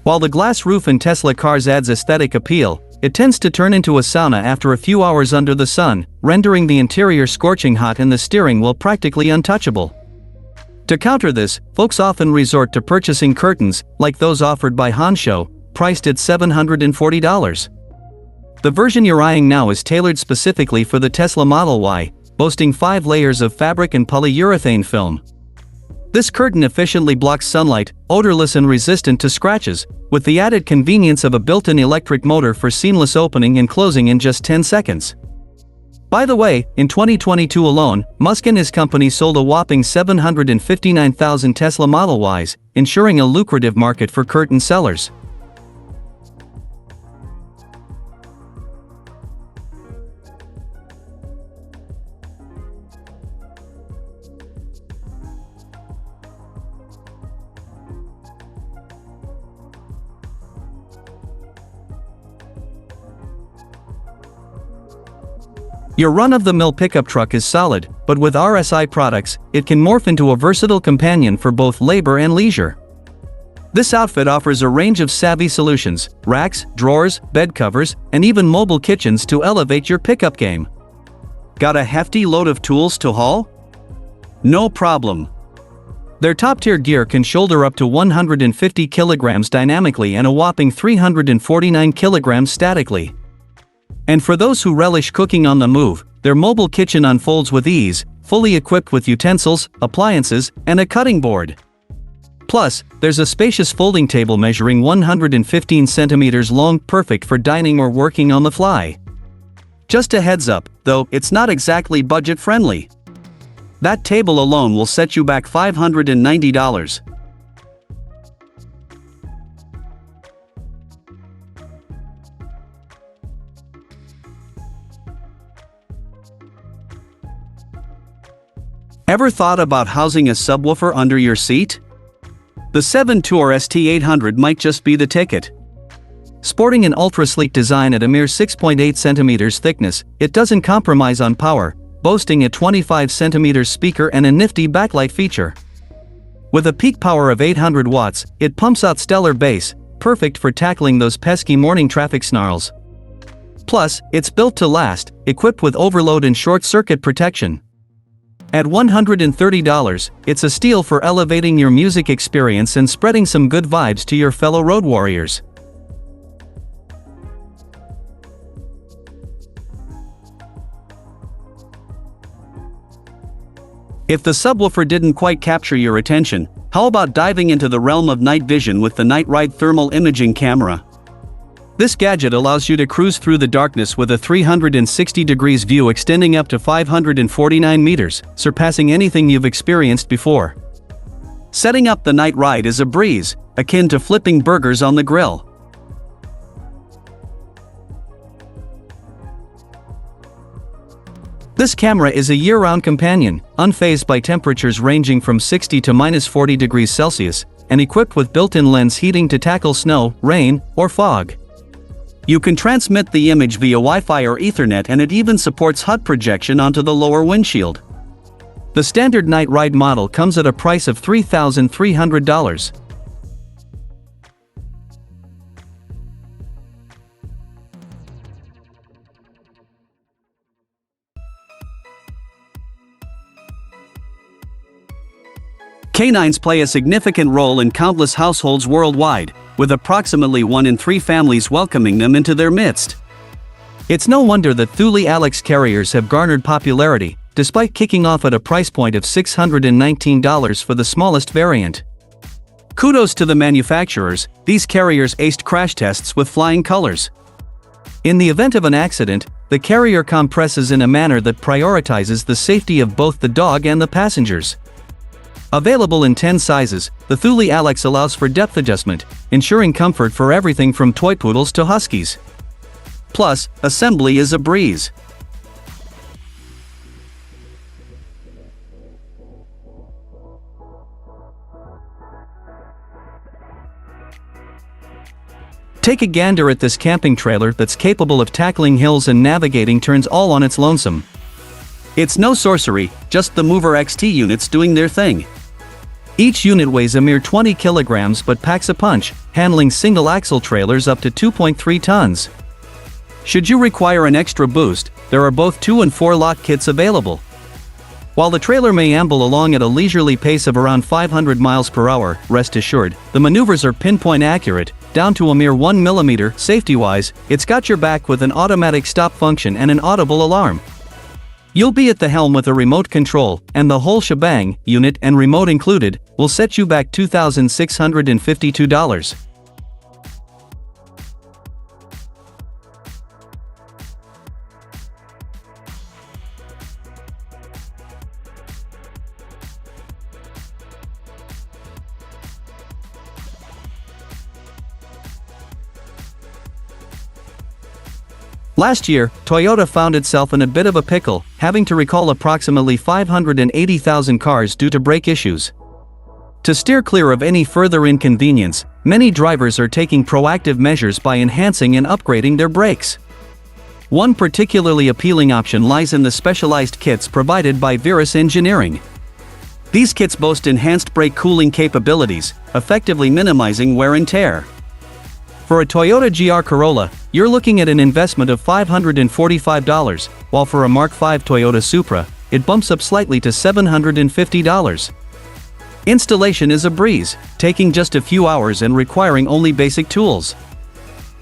While the glass roof in Tesla cars adds aesthetic appeal, it tends to turn into a sauna after a few hours under the sun, rendering the interior scorching hot and the steering wheel practically untouchable. To counter this, folks often resort to purchasing curtains, like those offered by Hansshow, priced at $740. The version you're eyeing now is tailored specifically for the Tesla Model Y, boasting 5 layers of fabric and polyurethane film. This curtain efficiently blocks sunlight, odorless and resistant to scratches, with the added convenience of a built-in electric motor for seamless opening and closing in just 10 seconds. By the way, in 2022 alone, Musk and his company sold a whopping 759,000 Tesla Model Ys, ensuring a lucrative market for curtain sellers. Your run-of-the-mill pickup truck is solid, but with RSI products, it can morph into a versatile companion for both labor and leisure. This outfit offers a range of savvy solutions: racks, drawers, bed covers, and even mobile kitchens to elevate your pickup game. Got a hefty load of tools to haul? No problem. Their top-tier gear can shoulder up to 150 kilograms dynamically and a whopping 349 kilograms statically. And for those who relish cooking on the move, their mobile kitchen unfolds with ease, fully equipped with utensils, appliances, and a cutting board. Plus, there's a spacious folding table measuring 115 centimeters long, perfect for dining or working on the fly. Just a heads up, though, it's not exactly budget-friendly. That table alone will set you back $590. Ever thought about housing a subwoofer under your seat? The Seventour ST-800 might just be the ticket. Sporting an ultra-sleek design at a mere 6.8 centimeters thickness, it doesn't compromise on power, boasting a 25 centimeters speaker and a nifty backlight feature. With a peak power of 800 watts, it pumps out stellar bass, perfect for tackling those pesky morning traffic snarls. Plus, it's built to last, equipped with overload and short-circuit protection. At $130, it's a steal for elevating your music experience and spreading some good vibes to your fellow road warriors. If the subwoofer didn't quite capture your attention, how about diving into the realm of night vision with the NightRide thermal imaging camera? This gadget allows you to cruise through the darkness with a 360 degrees view extending up to 549 meters, surpassing anything you've experienced before. Setting up the NightRide is a breeze, akin to flipping burgers on the grill. This camera is a year-round companion, unfazed by temperatures ranging from 60 to -40 degrees Celsius, and equipped with built-in lens heating to tackle snow, rain, or fog. You can transmit the image via Wi-Fi or Ethernet, and it even supports HUD projection onto the lower windshield. The standard NightRide model comes at a price of $3,300. Canines play a significant role in countless households worldwide, with approximately 1 in 3 families welcoming them into their midst. It's no wonder that Thule Allax carriers have garnered popularity, despite kicking off at a price point of $619 for the smallest variant. Kudos to the manufacturers, these carriers aced crash tests with flying colors. In the event of an accident, the carrier compresses in a manner that prioritizes the safety of both the dog and the passengers. Available in 10 sizes, the Thule Allax allows for depth adjustment, ensuring comfort for everything from toy poodles to huskies. Plus, assembly is a breeze. Take a gander at this camping trailer that's capable of tackling hills and navigating turns all on its lonesome. It's no sorcery, just the Mover XT units doing their thing. Each unit weighs a mere 20 kilograms but packs a punch, handling single-axle trailers up to 2.3 tons. Should you require an extra boost, there are both 2 and 4 lot kits available. While the trailer may amble along at a leisurely pace of around 500 miles per hour, rest assured, the maneuvers are pinpoint accurate, down to a mere 1 millimeter. Safety-wise, it's got your back with an automatic stop function and an audible alarm. You'll be at the helm with a remote control, and the whole shebang, unit and remote included, will set you back $2,652. Last year, Toyota found itself in a bit of a pickle, having to recall approximately 580,000 cars due to brake issues. To steer clear of any further inconvenience, many drivers are taking proactive measures by enhancing and upgrading their brakes. One particularly appealing option lies in the specialized kits provided by Verus Engineering. These kits boast enhanced brake cooling capabilities, effectively minimizing wear and tear. For a Toyota GR Corolla, you're looking at an investment of $545, while for a Mark V Toyota Supra, it bumps up slightly to $750. Installation is a breeze, taking just a few hours and requiring only basic tools.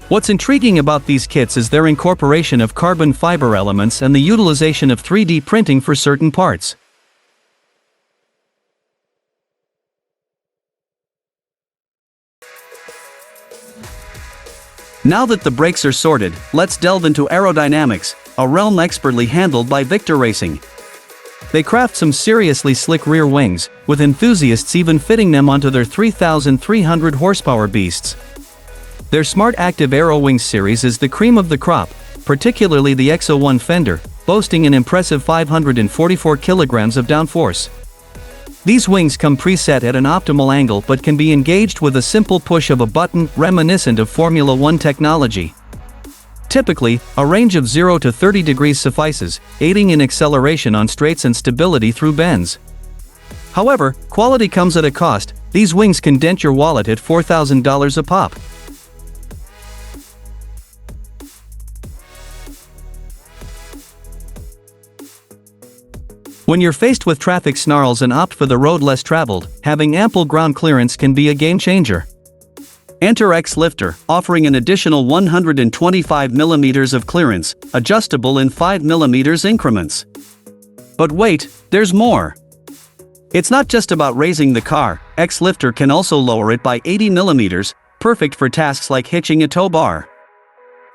What's intriguing about these kits is their incorporation of carbon fiber elements and the utilization of 3D printing for certain parts. Now that the brakes are sorted, let's delve into aerodynamics, a realm expertly handled by Victor Racing. They craft some seriously slick rear wings, with enthusiasts even fitting them onto their 3,300 horsepower beasts. Their Smart Active Aero Wings series is the cream of the crop, particularly the X01 fender, boasting an impressive 544 kilograms of downforce. These wings come preset at an optimal angle but can be engaged with a simple push of a button, reminiscent of Formula One technology. Typically, a range of 0 to 30 degrees suffices, aiding in acceleration on straights and stability through bends. However, quality comes at a cost. These wings can dent your wallet at $4,000 a pop. When you're faced with traffic snarls and opt for the road less traveled, having ample ground clearance can be a game changer. Enter XLifter, offering an additional 125 mm of clearance, adjustable in 5 mm increments. But wait, there's more. It's not just about raising the car. XLifter can also lower it by 80 mm, perfect for tasks like hitching a tow bar.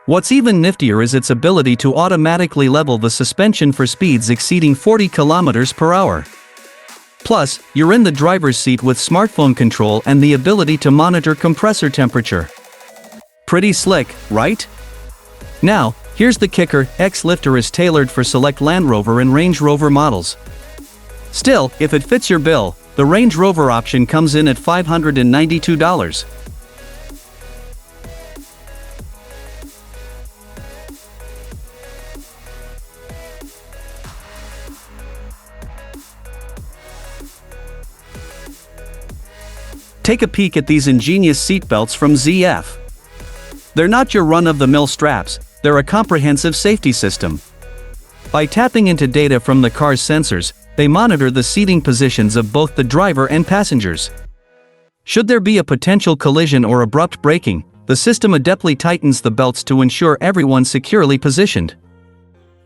What's even niftier is its ability to automatically level the suspension for speeds exceeding 40 km per hour. Plus, you're in the driver's seat with smartphone control and the ability to monitor compressor temperature. Pretty slick, right? Now, here's the kicker: XLifter is tailored for select Land Rover and Range Rover models. Still, if it fits your bill, the Range Rover option comes in at $592. Take a peek at these ingenious seatbelts from ZF. They're not your run-of-the-mill straps, they're a comprehensive safety system. By tapping into data from the car's sensors, they monitor the seating positions of both the driver and passengers. Should there be a potential collision or abrupt braking, the system adeptly tightens the belts to ensure everyone's securely positioned.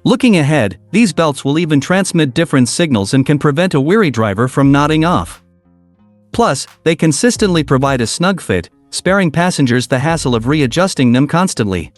Looking ahead, these belts will even transmit different signals and can prevent a weary driver from nodding off. Plus, they consistently provide a snug fit, sparing passengers the hassle of readjusting them constantly.